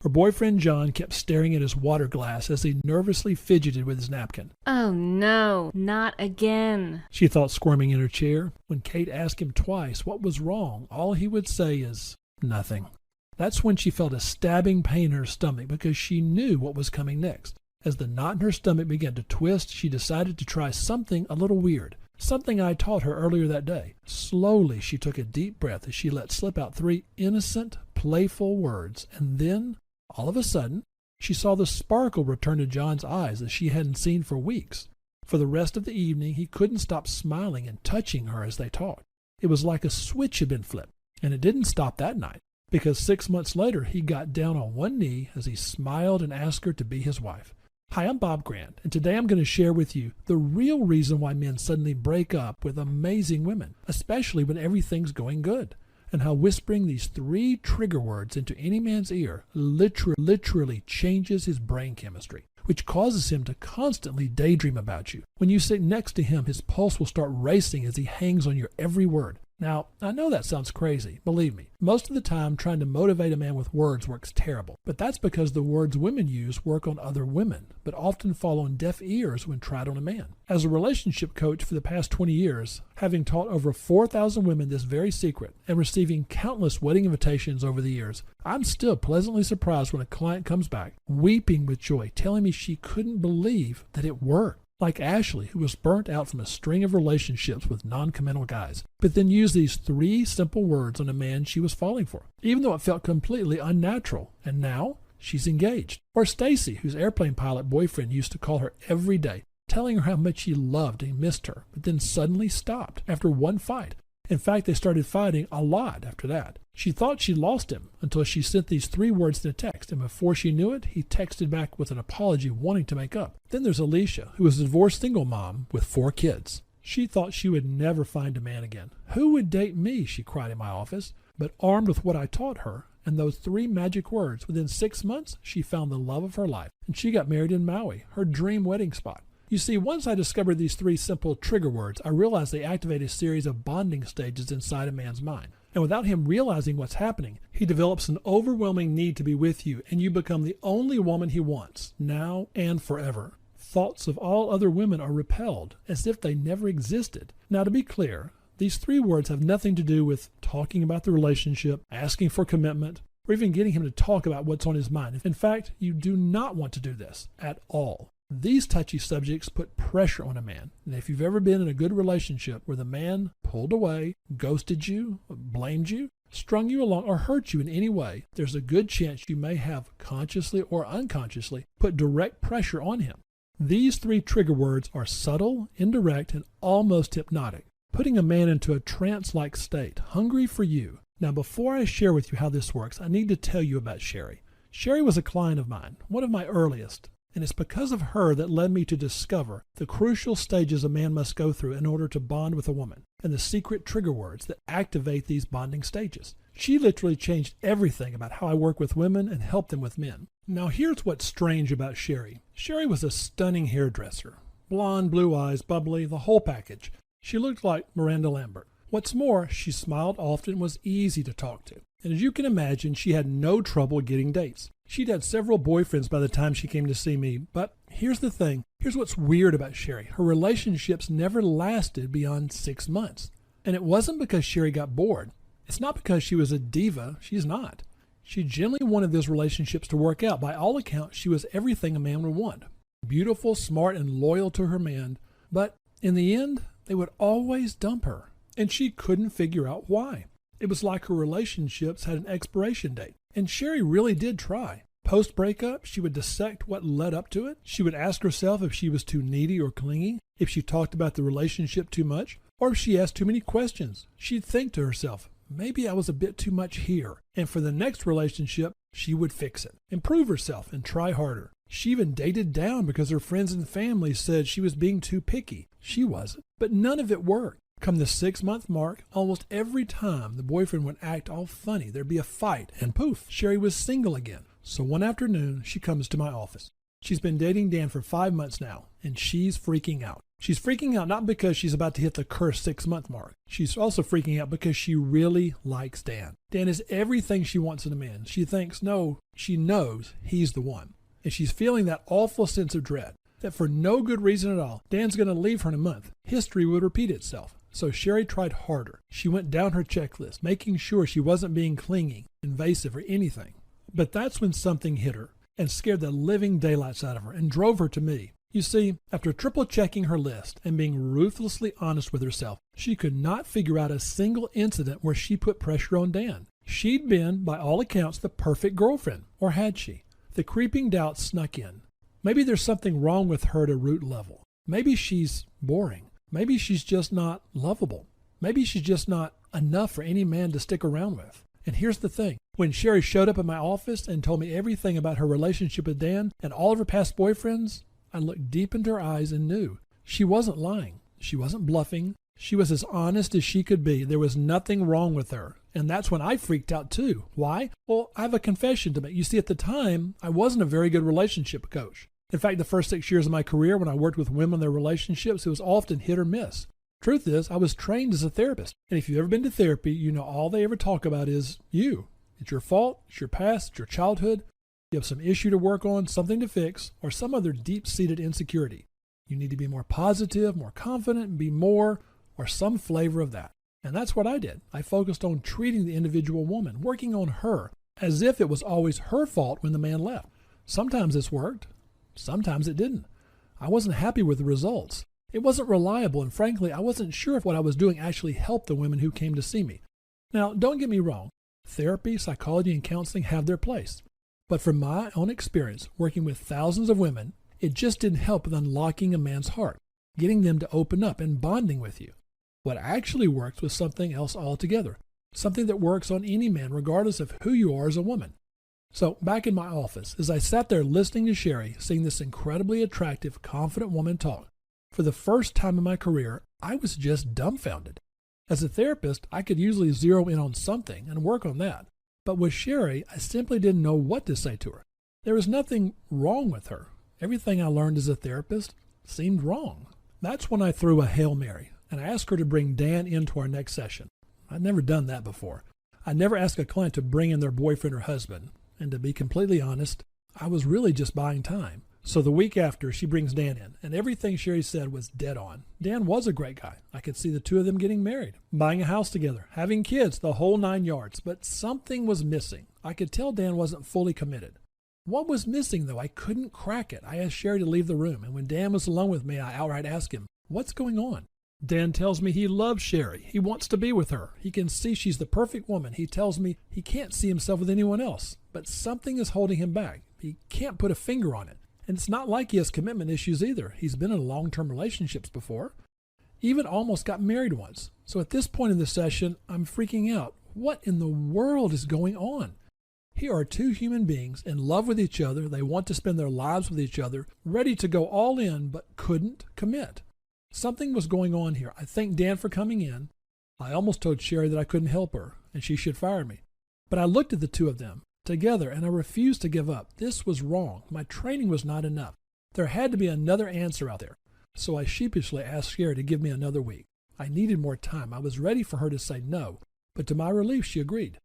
Her boyfriend John kept staring at his water glass as he nervously fidgeted with his napkin. Oh no, not again, she thought, squirming in her chair. When Kate asked him twice what was wrong, all he would say is, nothing. That's when she felt a stabbing pain in her stomach because she knew what was coming next. As the knot in her stomach began to twist, she decided to try something a little weird, something I taught her earlier that day. Slowly, she took a deep breath as she let slip out 3 innocent, playful words, and then, all of a sudden, she saw the sparkle return to John's eyes that she hadn't seen for weeks. For the rest of the evening, he couldn't stop smiling and touching her as they talked. It was like a switch had been flipped, and it didn't stop that night, because 6 months later, he got down on one knee as he smiled and asked her to be his wife. Hi, I'm Bob Grant, and today I'm going to share with you the real reason why men suddenly break up with amazing women, especially when everything's going good, and how whispering these 3 trigger words into any man's ear literally changes his brain chemistry, which causes him to constantly daydream about you. When you sit next to him, his pulse will start racing as he hangs on your every word. Now, I know that sounds crazy. Believe me, most of the time trying to motivate a man with words works terrible. But that's because the words women use work on other women, but often fall on deaf ears when tried on a man. As a relationship coach for the past 20 years, having taught over 4,000 women this very secret and receiving countless wedding invitations over the years, I'm still pleasantly surprised when a client comes back, weeping with joy, telling me she couldn't believe that it worked. Like Ashley, who was burnt out from a string of relationships with non-committal guys, but then used these 3 simple words on a man she was falling for, even though it felt completely unnatural, and now she's engaged. Or Stacy, whose airplane pilot boyfriend used to call her every day, telling her how much he loved and missed her, but then suddenly stopped after one fight. In fact, they started fighting a lot after that. She thought she lost him until she sent these 3 words in a text, and before she knew it, he texted back with an apology wanting to make up. Then there's Alicia, who is a divorced single mom with 4 kids. She thought she would never find a man again. Who would date me, she cried in my office. But armed with what I taught her and those 3 magic words, within 6 months, she found the love of her life, and she got married in Maui, her dream wedding spot. You see, once I discovered these 3 simple trigger words, I realized they activate a series of bonding stages inside a man's mind. And without him realizing what's happening, he develops an overwhelming need to be with you, and you become the only woman he wants, now and forever. Thoughts of all other women are repelled, as if they never existed. Now, to be clear, these 3 words have nothing to do with talking about the relationship, asking for commitment, or even getting him to talk about what's on his mind. In fact, you do not want to do this at all. These touchy subjects put pressure on a man, and if you've ever been in a good relationship where the man pulled away, ghosted you, blamed you, strung you along, or hurt you in any way, there's a good chance you may have, consciously or unconsciously, put direct pressure on him. These 3 trigger words are subtle, indirect, and almost hypnotic, putting a man into a trance-like state, hungry for you. Now, before I share with you how this works, I need to tell you about Sherry. Sherry was a client of mine, one of my earliest. And it's because of her that led me to discover the crucial stages a man must go through in order to bond with a woman, and the secret trigger words that activate these bonding stages. She literally changed everything about how I work with women and help them with men. Now here's what's strange about Sherry. Sherry was a stunning hairdresser. Blonde, blue eyes, bubbly, the whole package. She looked like Miranda Lambert. What's more, she smiled often and was easy to talk to. And as you can imagine, she had no trouble getting dates. She'd had several boyfriends by the time she came to see me, but here's the thing. Here's what's weird about Sherry. Her relationships never lasted beyond 6 months. And it wasn't because Sherry got bored. It's not because she was a diva. She's not. She genuinely wanted those relationships to work out. By all accounts, she was everything a man would want. Beautiful, smart, and loyal to her man. But in the end, they would always dump her. And she couldn't figure out why. It was like her relationships had an expiration date. And Sherry really did try. Post-breakup, she would dissect what led up to it. She would ask herself if she was too needy or clingy, if she talked about the relationship too much, or if she asked too many questions. She'd think to herself, maybe I was a bit too much here. And for the next relationship, she would fix it, improve herself, and try harder. She even dated down because her friends and family said she was being too picky. She wasn't. But none of it worked. Come the 6-month mark, almost every time the boyfriend would act all funny, there'd be a fight, and poof, Sherry was single again. So one afternoon, she comes to my office. She's been dating Dan for 5 months now, and she's freaking out. She's freaking out not because she's about to hit the cursed 6-month mark. She's also freaking out because she really likes Dan. Dan is everything she wants in a man. She thinks, no, she knows he's the one. And she's feeling that awful sense of dread, that for no good reason at all, Dan's going to leave her in a month. History would repeat itself. So Sherry tried harder. She went down her checklist, making sure she wasn't being clingy, invasive, or anything. But that's when something hit her and scared the living daylights out of her and drove her to me. You see, after triple checking her list and being ruthlessly honest with herself, she could not figure out a single incident where she put pressure on Dan. She'd been, by all accounts, the perfect girlfriend, or had she? The creeping doubt snuck in. Maybe there's something wrong with her at a root level. Maybe she's boring. Maybe she's just not lovable. Maybe she's just not enough for any man to stick around with. And here's the thing. When Sherry showed up at my office and told me everything about her relationship with Dan and all of her past boyfriends, I looked deep into her eyes and knew she wasn't lying. She wasn't bluffing. She was as honest as she could be. There was nothing wrong with her. And that's when I freaked out too. Why? Well, I have a confession to make. You see, at the time, I wasn't a very good relationship coach. In fact, the first 6 years of my career, when I worked with women in their relationships, it was often hit or miss. Truth is, I was trained as a therapist. And if you've ever been to therapy, you know all they ever talk about is you. It's your fault. It's your past. It's your childhood. You have some issue to work on, something to fix, or some other deep-seated insecurity. You need to be more positive, more confident, and be more, or some flavor of that. And that's what I did. I focused on treating the individual woman, working on her, as if it was always her fault when the man left. Sometimes this worked. Sometimes it didn't. I wasn't happy with the results. It wasn't reliable, and frankly, I wasn't sure if what I was doing actually helped the women who came to see me. Now, don't get me wrong. Therapy, psychology, and counseling have their place. But from my own experience, working with thousands of women, it just didn't help with unlocking a man's heart, getting them to open up and bonding with you. What actually works was something else altogether, something that works on any man regardless of who you are as a woman. So back in my office, as I sat there listening to Sherry, seeing this incredibly attractive, confident woman talk, for the first time in my career, I was just dumbfounded. As a therapist, I could usually zero in on something and work on that. But with Sherry, I simply didn't know what to say to her. There was nothing wrong with her. Everything I learned as a therapist seemed wrong. That's when I threw a Hail Mary, and I asked her to bring Dan into our next session. I'd never done that before. I'd never asked a client to bring in their boyfriend or husband. And to be completely honest, I was really just buying time. So the week after, she brings Dan in, and everything Sherry said was dead on. Dan was a great guy. I could see the two of them getting married, buying a house together, having kids, the whole 9 yards. But something was missing. I could tell Dan wasn't fully committed. What was missing, though? I couldn't crack it. I asked Sherry to leave the room, and when Dan was alone with me, I outright asked him, "What's going on?" Dan tells me he loves Sherry. He wants to be with her. He can see she's the perfect woman. He tells me he can't see himself with anyone else, but something is holding him back. He can't put a finger on it. And it's not like he has commitment issues either. He's been in long-term relationships before. Even almost got married once. So at this point in the session, I'm freaking out. What in the world is going on? Here are two human beings in love with each other. They want to spend their lives with each other, ready to go all in, but couldn't commit. Something was going on here. I thanked Dan for coming in. I almost told Sherry that I couldn't help her, and she should fire me. But I looked at the two of them together, and I refused to give up. This was wrong. My training was not enough. There had to be another answer out there. So I sheepishly asked Sherry to give me another week. I needed more time. I was ready for her to say no, but to my relief, she agreed.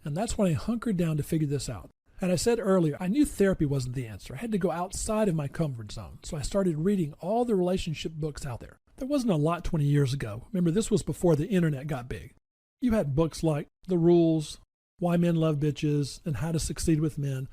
And that's when I hunkered down to figure this out. And I said earlier, I knew therapy wasn't the answer. I had to go outside of my comfort zone. So I started reading all the relationship books out there. There wasn't a lot 20 years ago. Remember, this was before the internet got big. You had books like The Rules, Why Men Love Bitches, and How to Succeed with Men.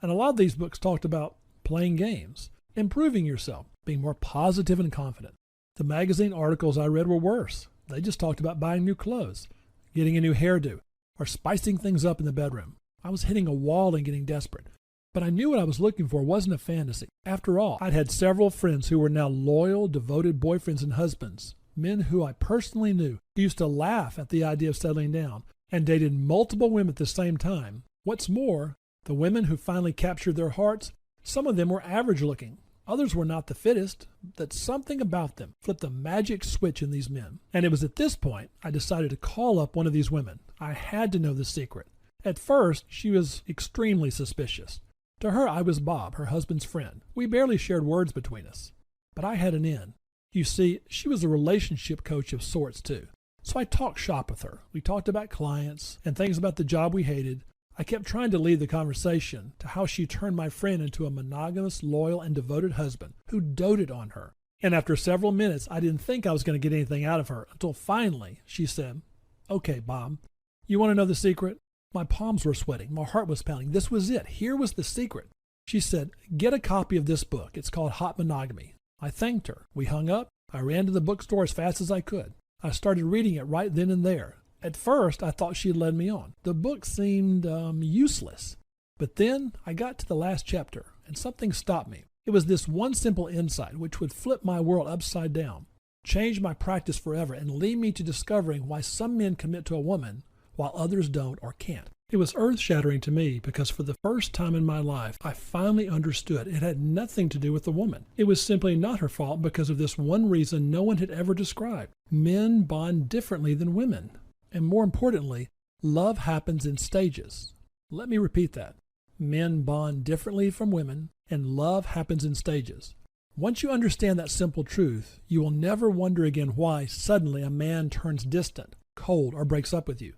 And a lot of these books talked about playing games, improving yourself, being more positive and confident. The magazine articles I read were worse. They just talked about buying new clothes, getting a new hairdo, or spicing things up in the bedroom. I was hitting a wall and getting desperate. But I knew what I was looking for wasn't a fantasy. After all, I'd had several friends who were now loyal, devoted boyfriends and husbands, men who I personally knew, who used to laugh at the idea of settling down, and dated multiple women at the same time. What's more, the women who finally captured their hearts, some of them were average looking. Others were not the fittest, that something about them flipped a magic switch in these men. And it was at this point I decided to call up one of these women. I had to know the secret. At first, she was extremely suspicious. To her, I was Bob, her husband's friend. We barely shared words between us. But I had an in. You see, she was a relationship coach of sorts too. So I talked shop with her. We talked about clients and things about the job we hated. I kept trying to lead the conversation to how she turned my friend into a monogamous, loyal, and devoted husband who doted on her. And after several minutes, I didn't think I was going to get anything out of her until finally she said, "Okay, Bob, you want to know the secret?" My palms were sweating. My heart was pounding. This was it. Here was the secret. She said, "Get a copy of this book. It's called Hot Monogamy." I thanked her. We hung up. I ran to the bookstore as fast as I could. I started reading it right then and there. At first, I thought she had led me on. The book seemed useless. But then I got to the last chapter, and something stopped me. It was this one simple insight which would flip my world upside down, change my practice forever, and lead me to discovering why some men commit to a woman while others don't or can't. It was earth-shattering to me because for the first time in my life, I finally understood it had nothing to do with the woman. It was simply not her fault because of this one reason no one had ever described. Men bond differently than women. And more importantly, love happens in stages. Let me repeat that. Men bond differently from women, and love happens in stages. Once you understand that simple truth, you will never wonder again why suddenly a man turns distant, cold, or breaks up with you.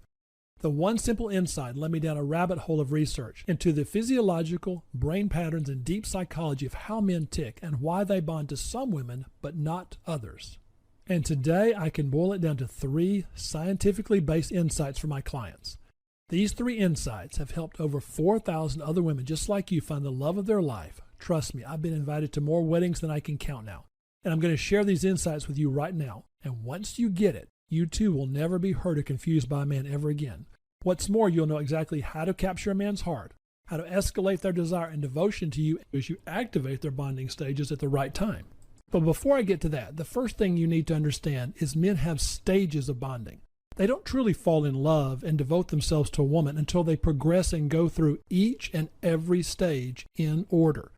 The one simple insight led me down a rabbit hole of research into the physiological, brain patterns, and deep psychology of how men tick and why they bond to some women but not others. And today I can boil it down to 3 scientifically based insights for my clients. These 3 insights have helped over 4,000 other women just like you find the love of their life. Trust me, I've been invited to more weddings than I can count now. And I'm going to share these insights with you right now. And once you get it, you too will never be hurt or confused by a man ever again. What's more, you'll know exactly how to capture a man's heart, how to escalate their desire and devotion to you as you activate their bonding stages at the right time. But before I get to that, the first thing you need to understand is men have stages of bonding. They don't truly fall in love and devote themselves to a woman until they progress and go through each and every stage in order.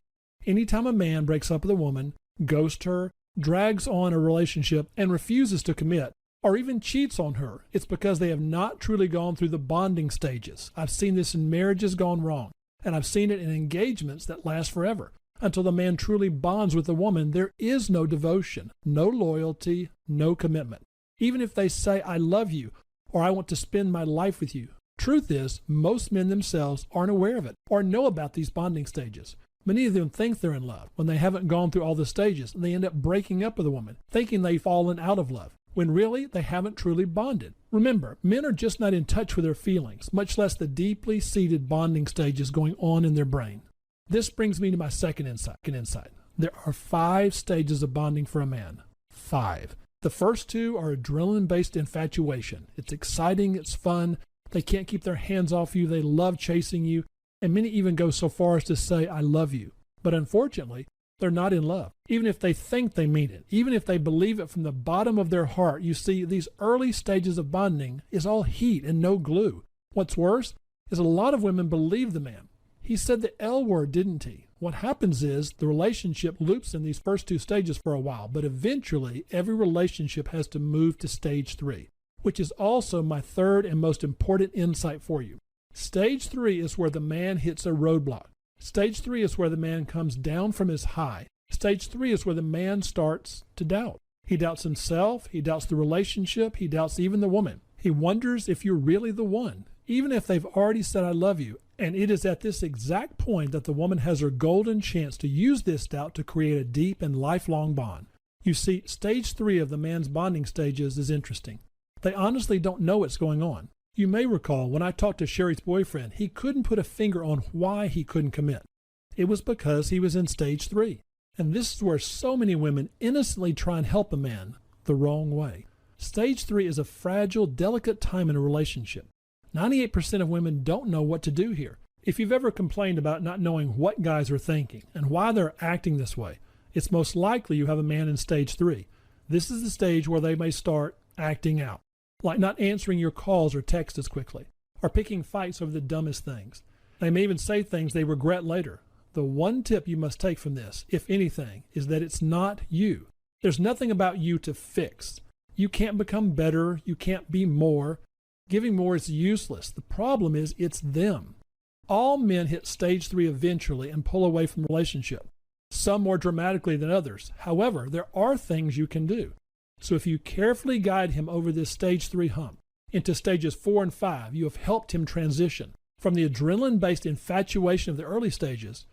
Anytime a man breaks up with a woman, ghosts her, drags on a relationship, and refuses to commit, or even cheats on her, it's because they have not truly gone through the bonding stages. I've seen this in marriages gone wrong, and I've seen it in engagements that last forever. Until the man truly bonds with the woman, there is no devotion, no loyalty, no commitment. Even if they say, "I love you," or "I want to spend my life with you." Truth is, most men themselves aren't aware of it or know about these bonding stages. Many of them think they're in love when they haven't gone through all the stages, and they end up breaking up with a woman, thinking they've fallen out of love, when really they haven't truly bonded. Remember, men are just not in touch with their feelings, much less the deeply seated bonding stages going on in their brain. This brings me to my second insight. There are 5 stages of bonding for a man. 5. The first 2 are adrenaline-based infatuation. It's exciting, it's fun, they can't keep their hands off you, they love chasing you, and many even go so far as to say, "I love you." But unfortunately, they're not in love. Even if they think they mean it, even if they believe it from the bottom of their heart, you see, these early stages of bonding is all heat and no glue. What's worse is a lot of women believe the man. He said the L word, didn't he? What happens is the relationship loops in these first 2 stages for a while, but eventually every relationship has to move to stage 3, which is also my third and most important insight for you. Stage 3 is where the man hits a roadblock. Stage 3 is where the man comes down from his high. Stage 3 is where the man starts to doubt. He doubts himself, he doubts the relationship, he doubts even the woman. He wonders if you're really the one, even if they've already said, "I love you." And it is at this exact point that the woman has her golden chance to use this doubt to create a deep and lifelong bond. You see, stage 3 of the man's bonding stages is interesting. They honestly don't know what's going on. You may recall when I talked to Sherry's boyfriend, he couldn't put a finger on why he couldn't commit. It was because he was in stage 3. And this is where so many women innocently try and help a man the wrong way. Stage 3 is a fragile, delicate time in a relationship. 98% of women don't know what to do here. If you've ever complained about not knowing what guys are thinking and why they're acting this way, it's most likely you have a man in stage 3. This is the stage where they may start acting out, like not answering your calls or texts as quickly, or picking fights over the dumbest things. They may even say things they regret later. The one tip you must take from this, if anything, is that it's not you. There's nothing about you to fix. You can't become better. You can't be more. Giving more is useless. The problem is it's them. All men hit stage 3 eventually and pull away from the relationship. some more dramatically than others. However, there are things you can do. So if you carefully guide him over this stage 3 hump into stages 4 and 5, you have helped him transition from the adrenaline-based infatuation of the early stages